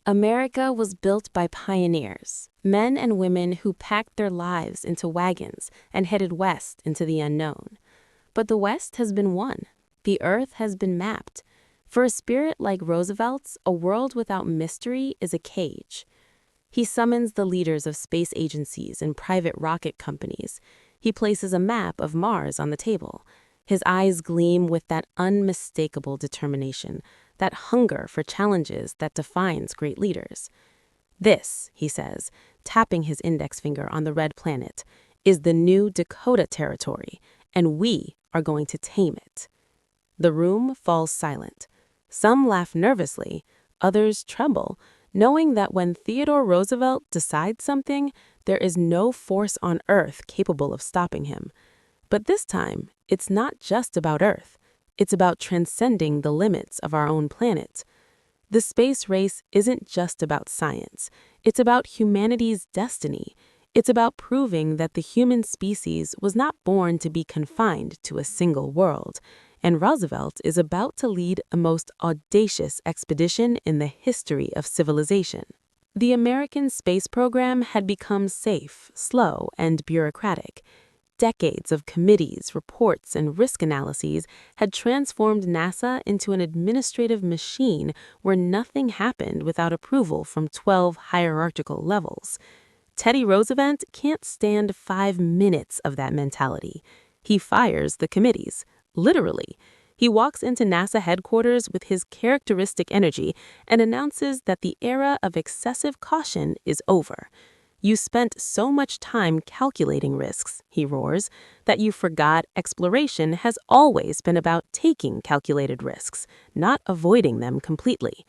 America was built by pioneers, men and women who packed their lives into wagons and headed west into the unknown. But the West has been won. The Earth has been mapped. For a spirit like Roosevelt's, a world without mystery is a cage. He summons the leaders of space agencies and private rocket companies. He places a map of Mars on the table. His eyes gleam with that unmistakable determination, that hunger for challenges that defines great leaders. This, he says, tapping his index finger on the red planet, is the new Dakota territory, and we are going to tame it. The room falls silent. Some laugh nervously, others tremble, knowing that when Theodore Roosevelt decides something, there is no force on Earth capable of stopping him. But this time, it's not just about Earth. It's about transcending the limits of our own planet. The space race isn't just about science. It's about humanity's destiny. It's about proving that the human species was not born to be confined to a single world. And Roosevelt is about to lead a most audacious expedition in the history of civilization. The American space program had become safe, slow, and bureaucratic. Decades of committees, reports, and risk analyses had transformed NASA into an administrative machine where nothing happened without approval from 12 hierarchical levels. Teddy Roosevelt can't stand 5 minutes of that mentality. He fires the committees, literally. He walks into NASA headquarters with his characteristic energy and announces that the era of excessive caution is over. You spent so much time calculating risks, he roars, that you forgot exploration has always been about taking calculated risks, not avoiding them completely.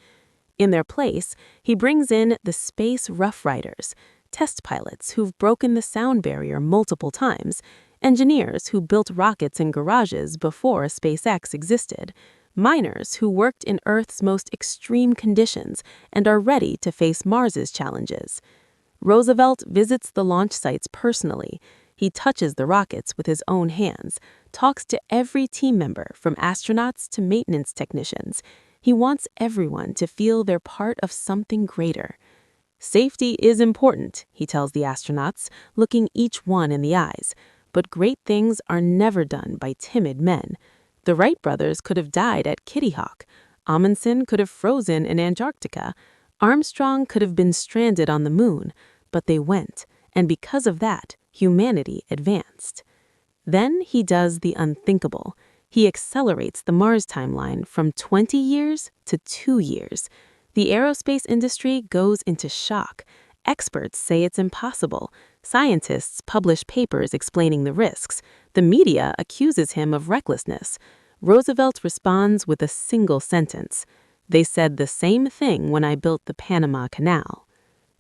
In their place, he brings in the space rough riders, test pilots who've broken the sound barrier multiple times, engineers who built rockets in garages before SpaceX existed, miners who worked in Earth's most extreme conditions and are ready to face Mars's challenges. Roosevelt visits the launch sites personally. He touches the rockets with his own hands, talks to every team member, from astronauts to maintenance technicians. He wants everyone to feel they're part of something greater. Safety is important, he tells the astronauts, looking each one in the eyes. But great things are never done by timid men. The Wright brothers could have died at Kitty Hawk. Amundsen could have frozen in Antarctica. Armstrong could have been stranded on the moon. But they went, and because of that, humanity advanced. Then he does the unthinkable. He accelerates the Mars timeline from 20 years to 2 years. The aerospace industry goes into shock. Experts say it's impossible. Scientists publish papers explaining the risks. The media accuses him of recklessness. Roosevelt responds with a single sentence. They said the same thing when I built the Panama Canal.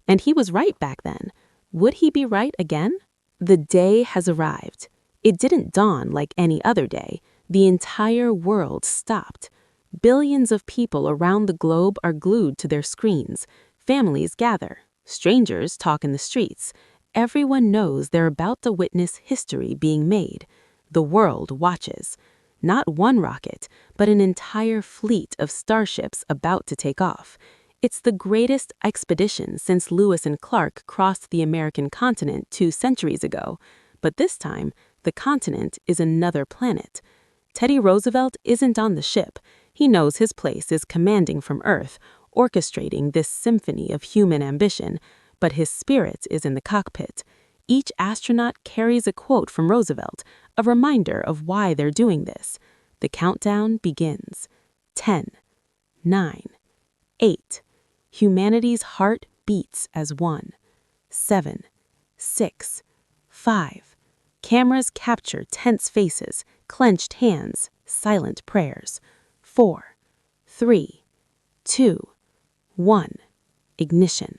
And he was right back then. Would he be right again? The day has arrived. It didn't dawn like any other day. The entire world stopped. Billions of people around the globe are glued to their screens. Families gather. Strangers talk in the streets. Everyone knows they're about to witness history being made. The world watches. Not one rocket, but an entire fleet of starships about to take off. It's the greatest expedition since Lewis and Clark crossed the American continent 2 centuries ago. But this time, the continent is another planet. Teddy Roosevelt isn't on the ship. He knows his place is commanding from Earth, orchestrating this symphony of human ambition. But his spirit is in the cockpit. Each astronaut carries a quote from Roosevelt, a reminder of why they're doing this. The countdown begins. 10, 9, 8. Humanity's heart beats as one. 7, 6, 5. Cameras capture tense faces, clenched hands, silent prayers. 4, 3, 2, 1. Ignition.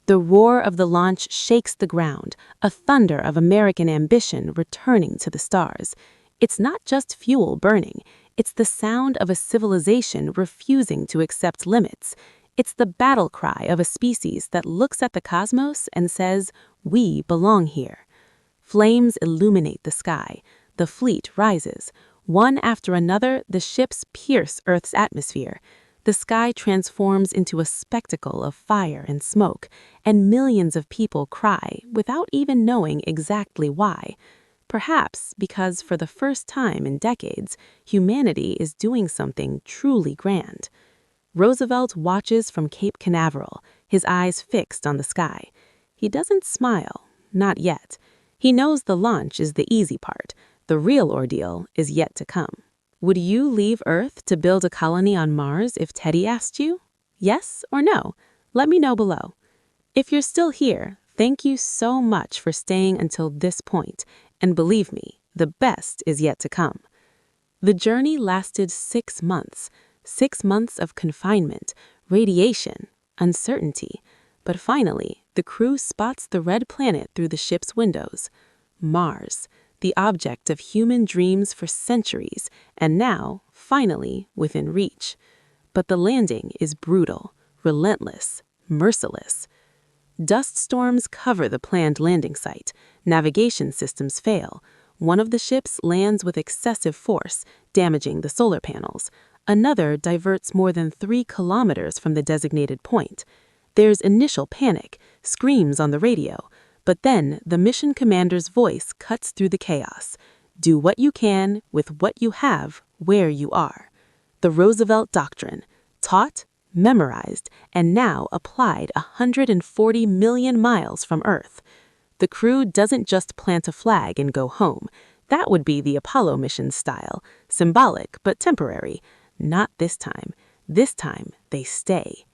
The roar of the launch shakes the ground, a thunder of American ambition returning to the stars. It's not just fuel burning. It's the sound of a civilization refusing to accept limits. It's the battle cry of a species that looks at the cosmos and says, "We belong here." Flames illuminate the sky. The fleet rises. One after another, the ships pierce Earth's atmosphere. The sky transforms into a spectacle of fire and smoke, and millions of people cry without even knowing exactly why. Perhaps because for the first time in decades, humanity is doing something truly grand. Roosevelt watches from Cape Canaveral, his eyes fixed on the sky. He doesn't smile, not yet. He knows the launch is the easy part. The real ordeal is yet to come. Would you leave Earth to build a colony on Mars if Teddy asked you? Yes or no? Let me know below. If you're still here, thank you so much for staying until this point. And believe me, the best is yet to come. The journey lasted 6 months. 6 months of confinement, radiation, uncertainty. But finally, the crew spots the red planet through the ship's windows. Mars, the object of human dreams for centuries, and now, finally, within reach. But the landing is brutal, relentless, merciless. Dust storms cover the planned landing site. Navigation systems fail. One of the ships lands with excessive force, damaging the solar panels. Another diverts more than 3 kilometers from the designated point. There's initial panic, screams on the radio, but then the mission commander's voice cuts through the chaos. Do what you can with what you have where you are. The Roosevelt Doctrine, taught, memorized, and now applied 140 million miles from Earth. The crew doesn't just plant a flag and go home. That would be the Apollo mission style, symbolic but temporary. Not this time. This time, they stay.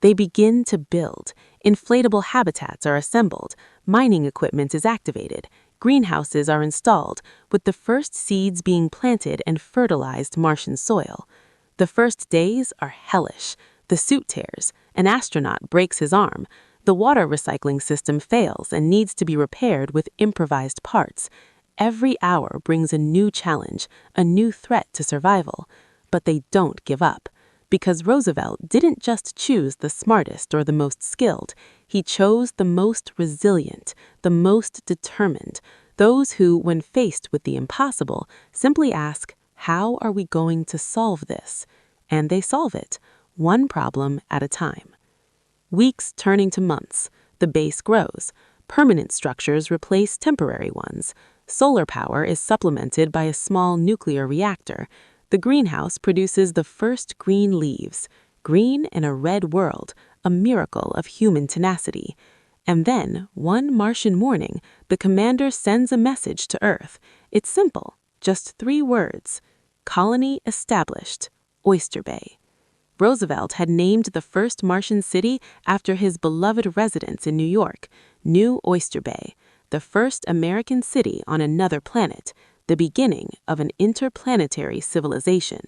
They begin to build. Inflatable habitats are assembled. Mining equipment is activated. Greenhouses are installed, with the first seeds being planted and fertilized Martian soil. The first days are hellish. The suit tears. An astronaut breaks his arm. The water recycling system fails and needs to be repaired with improvised parts. Every hour brings a new challenge, a new threat to survival. But they don't give up, because Roosevelt didn't just choose the smartest or the most skilled. He chose the most resilient, the most determined, those who, when faced with the impossible, simply ask, how are we going to solve this? And they solve it, one problem at a time. Weeks turning to months, the base grows. Permanent structures replace temporary ones. Solar power is supplemented by a small nuclear reactor. The greenhouse produces the first green leaves. Green in a red world, a miracle of human tenacity. And then, one Martian morning, the commander sends a message to Earth. It's simple, just 3 words. Colony established, Oyster Bay. Roosevelt had named the first Martian city after his beloved residence in New York, New Oyster Bay, the first American city on another planet, the beginning of an interplanetary civilization.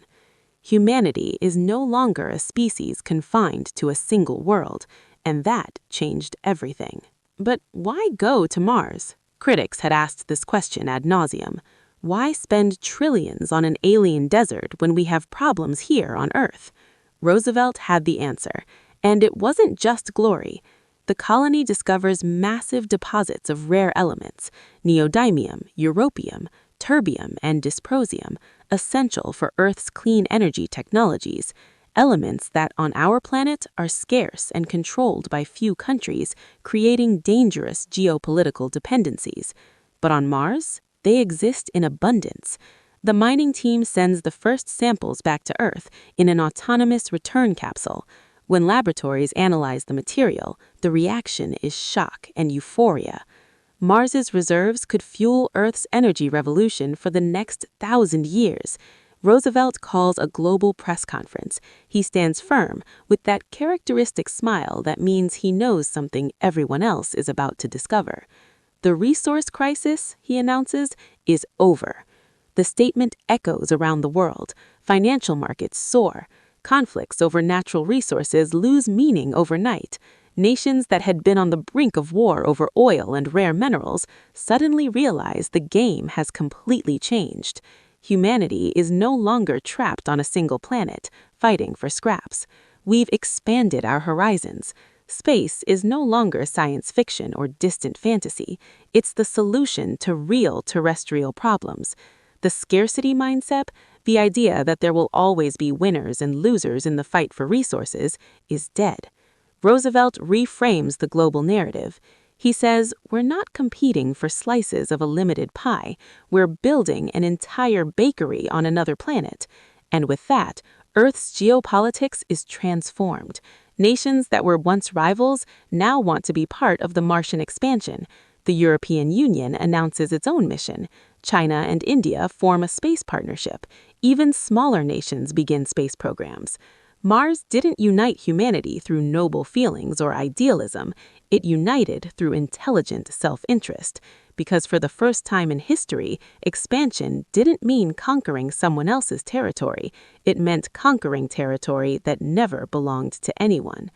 Humanity is no longer a species confined to a single world, and that changed everything. But why go to Mars? Critics had asked this question ad nauseum. Why spend trillions on an alien desert when we have problems here on Earth? Roosevelt had the answer, and it wasn't just glory. The colony discovers massive deposits of rare elements, neodymium, europium, terbium, and dysprosium, essential for Earth's clean energy technologies, elements that on our planet are scarce and controlled by few countries, creating dangerous geopolitical dependencies. But on Mars, they exist in abundance. The mining team sends the first samples back to Earth in an autonomous return capsule. When laboratories analyze the material, the reaction is shock and euphoria. Mars's reserves could fuel Earth's energy revolution for the next 1,000 years. Roosevelt calls a global press conference. He stands firm, with that characteristic smile that means he knows something everyone else is about to discover. The resource crisis, he announces, is over. The statement echoes around the world. Financial markets soar. Conflicts over natural resources lose meaning overnight. Nations that had been on the brink of war over oil and rare minerals suddenly realize the game has completely changed. Humanity is no longer trapped on a single planet, fighting for scraps. We've expanded our horizons. Space is no longer science fiction or distant fantasy. It's the solution to real terrestrial problems. The scarcity mindset, the idea that there will always be winners and losers in the fight for resources, is dead. Roosevelt reframes the global narrative. He says, we're not competing for slices of a limited pie, we're building an entire bakery on another planet. And with that, Earth's geopolitics is transformed. Nations that were once rivals now want to be part of the Martian expansion. The European Union announces its own mission. China and India form a space partnership. Even smaller nations begin space programs. Mars didn't unite humanity through noble feelings or idealism. It united through intelligent self-interest. Because for the first time in history, expansion didn't mean conquering someone else's territory. It meant conquering territory that never belonged to anyone.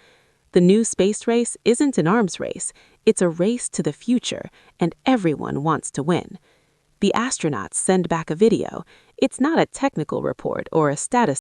The new space race isn't an arms race. It's a race to the future, and everyone wants to win. The astronauts send back a video. It's not a technical report or a status